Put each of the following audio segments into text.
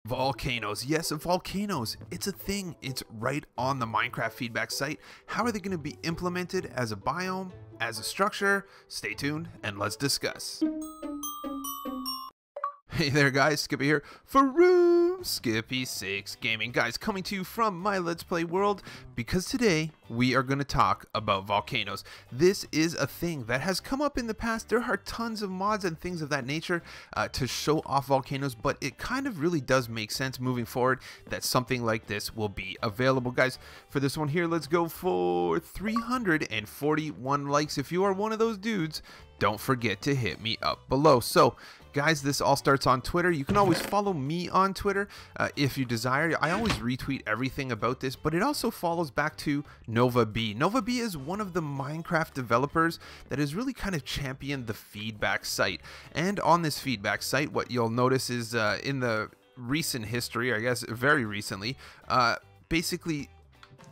Volcanoes. Yes, volcanoes. It's a thing. It's right on the Minecraft feedback site. How are they going to be implemented as a biome, as a structure? Stay tuned and let's discuss. Hey there guys, Skippy here for Room Skippy 6 Gaming. Guys, coming to you from my Let's Play world, because today we are going to talk about volcanoes. This is a thing that has come up in the past. There are tons of mods and things of that nature to show off volcanoes, but it kind of really does make sense moving forward that something like this will be available. Guys, for this one here, let's go for 341 likes. If you are one of those dudes, don't forget to hit me up below. So guys, this all starts on Twitter. You can always follow me on Twitter if you desire. I always retweet everything about this, but it also follows back to Nova B. Nova B is one of the Minecraft developers that has really kind of championed the feedback site. And on this feedback site, what you'll notice is in the recent history, I guess very recently, basically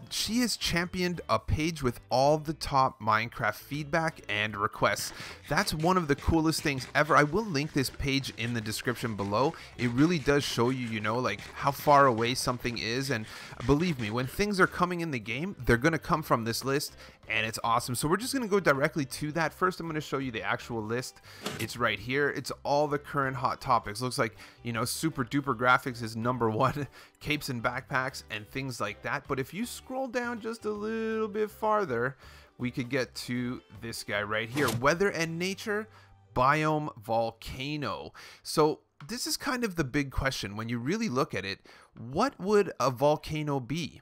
she has championed a page with all the top Minecraft feedback and requests. That's one of the coolest things ever. I will link this page in the description below. It really does show you, you know, like how far away something is, and believe me, when things are coming in the game, they're going to come from this list, and it's awesome. So we're just going to go directly to that. First, I'm going to show you the actual list. It's right here. It's all the current hot topics. Looks like, you know, super duper graphics is #1, capes and backpacks and things like that. But if you scroll down just a little bit farther, we could get to this guy right here, weather and nature biome volcano. So this is kind of the big question when you really look at it. What would a volcano be?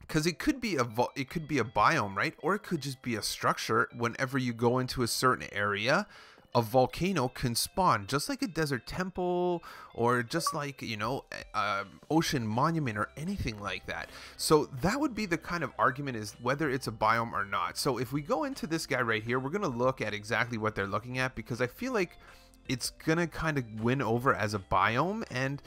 Because it could be a biome, right? Or it could just be a structure. Whenever you go into a certain area, a volcano can spawn, just like a desert temple, or just like, you know, ocean monument or anything like that. So that would be the kind of argument, is whether it's a biome or not. So if we go into this guy right here, we're going to look at exactly what they're looking at, because I feel like it's going to kind of win over as a biome. And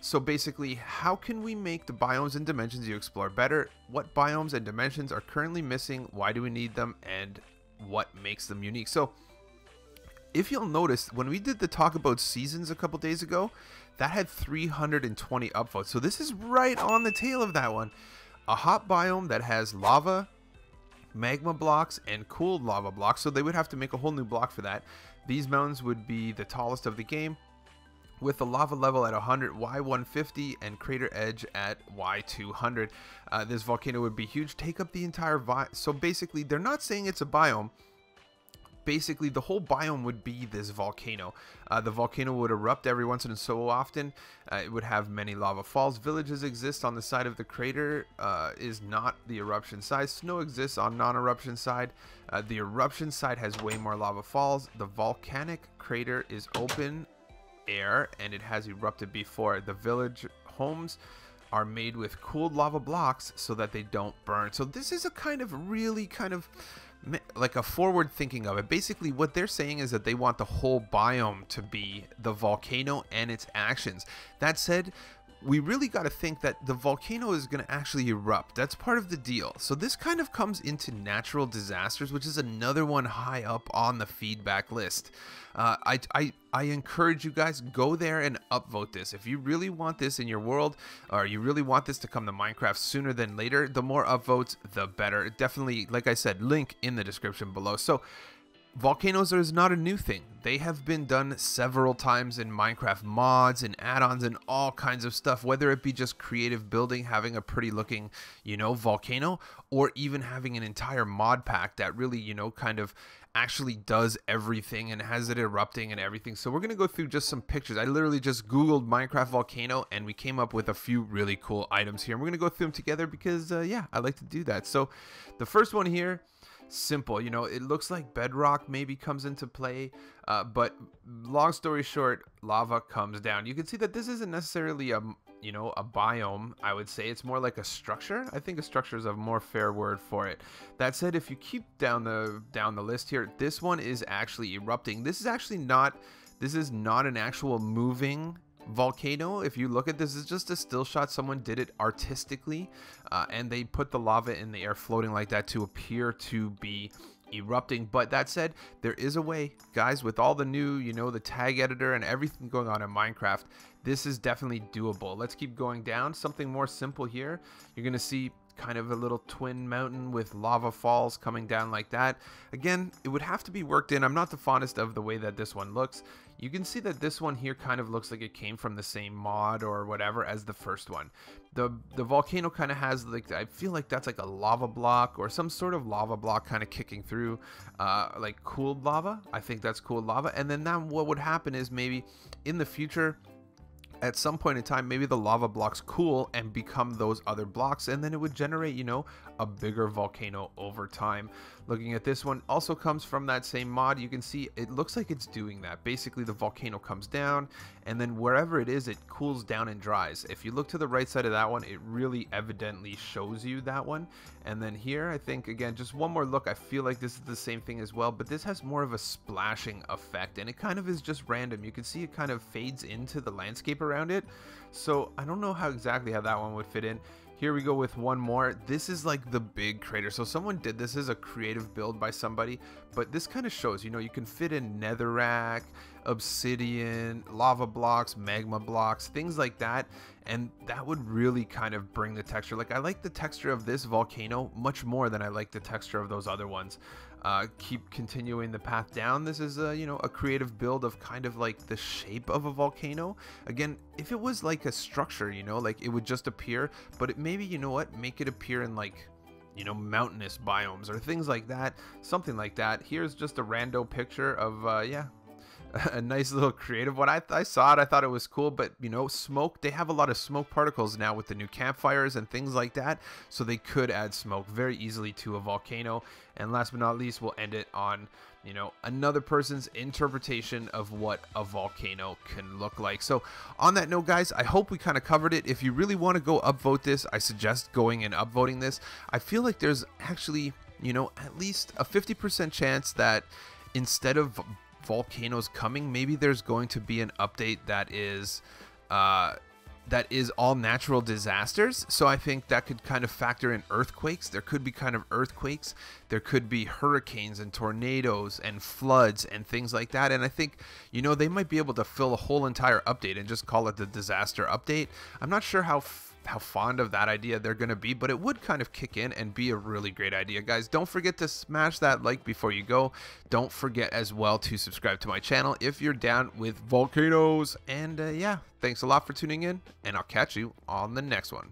so basically, how can we make the biomes and dimensions you explore better? What biomes and dimensions are currently missing? Why do we need them? And what makes them unique? So if you'll notice, when we did the talk about seasons a couple days ago, that had 320 upvotes. So this is right on the tail of that one. A hot biome that has lava, magma blocks, and cooled lava blocks. So they would have to make a whole new block for that. These mountains would be the tallest of the game, with the lava level at 100, Y150, and crater edge at Y200. This volcano would be huge, take up the entire so basically, they're not saying it's a biome. Basically, the whole biome would be this volcano. The volcano would erupt every once in so often. It would have many lava falls. Villages exist on the side of the crater, is not the eruption side. Snow exists on non-eruption side. The eruption side has way more lava falls. The volcanic crater is open air, and it has erupted before. The village homes are made with cooled lava blocks so that they don't burn. So this is a kind of really kind of like a forward thinking of it. Basically what they're saying is that they want the whole biome to be the volcano and its actions. That said, we really got to think that the volcano is going to actually erupt. That's part of the deal. So this kind of comes into natural disasters, which is another one high up on the feedback list. I encourage you guys, go there and upvote this. If you really want this in your world, or you really want this to come to Minecraft sooner than later, the more upvotes, the better. Definitely, like I said, link in the description below. So volcanoes is not a new thing. They have been done several times in Minecraft mods and add-ons and all kinds of stuff, whether it be just creative building, having a pretty looking, you know, volcano, or even having an entire mod pack that really, you know, kind of actually does everything and has it erupting and everything. So we're going to go through just some pictures. I literally just Googled Minecraft volcano and we came up with a few really cool items here. And we're going to go through them together because, yeah, I like to do that. So the first one here, simple, you know, it looks like Bedrock maybe comes into play, but long story short, lava comes down. You can see that this isn't necessarily a, you know, a biome. I would say it's more like a structure. I think a structure is a more fair word for it. That said, if you keep down the list here, this one is actually erupting. This is actually not, this is not an actual moving volcano. If you look at this, it's just a still shot. Someone did it artistically, and they put the lava in the air floating like that to appear to be erupting. But that said, there is a way, guys, with all the new, the tag editor and everything going on in Minecraft, this is definitely doable. Let's keep going down. Something more simple here. You're gonna see kind of a little twin mountain with lava falls coming down like that. Again, it would have to be worked in. I'm not the fondest of the way that this one looks. You can see that this one here kind of looks like it came from the same mod or whatever as the first one. The volcano kind of has, like, I feel like that's like a lava block or some sort of lava block kind of kicking through, like cooled lava. I think that's cooled lava. And then now what would happen is maybe in the future, at some point in time, maybe the lava blocks cool and become those other blocks, and then it would generate, a bigger volcano over time. Looking at this one, also comes from that same mod. You can see it looks like it's doing that. Basically, the volcano comes down, and then wherever it is, it cools down and dries. If you look to the right side of that one, it really evidently shows you that one. And then here, I think, again, just one more look, I feel like this is the same thing as well, but this has more of a splashing effect, and it kind of is just random. You can see it kind of fades into the landscape around it. So I don't know exactly how that one would fit in. Here we go with one more. This is like the big crater. So someone did this as a creative build by somebody, but this kind of shows, you can fit in netherrack, obsidian, lava blocks, magma blocks, things like that, and that would really kind of bring the texture. Like, I like the texture of this volcano much more than I like the texture of those other ones. Keep continuing the path down. This is a creative build of kind of like the shape of a volcano. Again, if it was like a structure, like it would just appear, but it maybe, make it appear in like, mountainous biomes or things like that, something like that. Here's just a rando picture of yeah, a nice little creative one. I saw it, I thought it was cool, but smoke, they have a lot of smoke particles now with the new campfires and things like that, so they could add smoke very easily to a volcano. And last but not least, we'll end it on another person's interpretation of what a volcano can look like. So on that note, guys, I hope we kind of covered it. If you really want to go upvote this, I suggest going and upvoting this. I feel like there's actually at least a 50% chance that instead of volcanoes coming, maybe there's going to be an update that is all natural disasters. So I think that could kind of factor in earthquakes. There could be kind of earthquakes. There could be hurricanes and tornadoes and floods and things like that. And I think, they might be able to fill a whole entire update and just call it the disaster update. I'm not sure how fond of that idea they're going to be, but it would kind of kick in and be a really great idea. Guys, don't forget to smash that like before you go. Don't forget as well to subscribe to my channel if you're down with volcanoes. And yeah, thanks a lot for tuning in, and I'll catch you on the next one.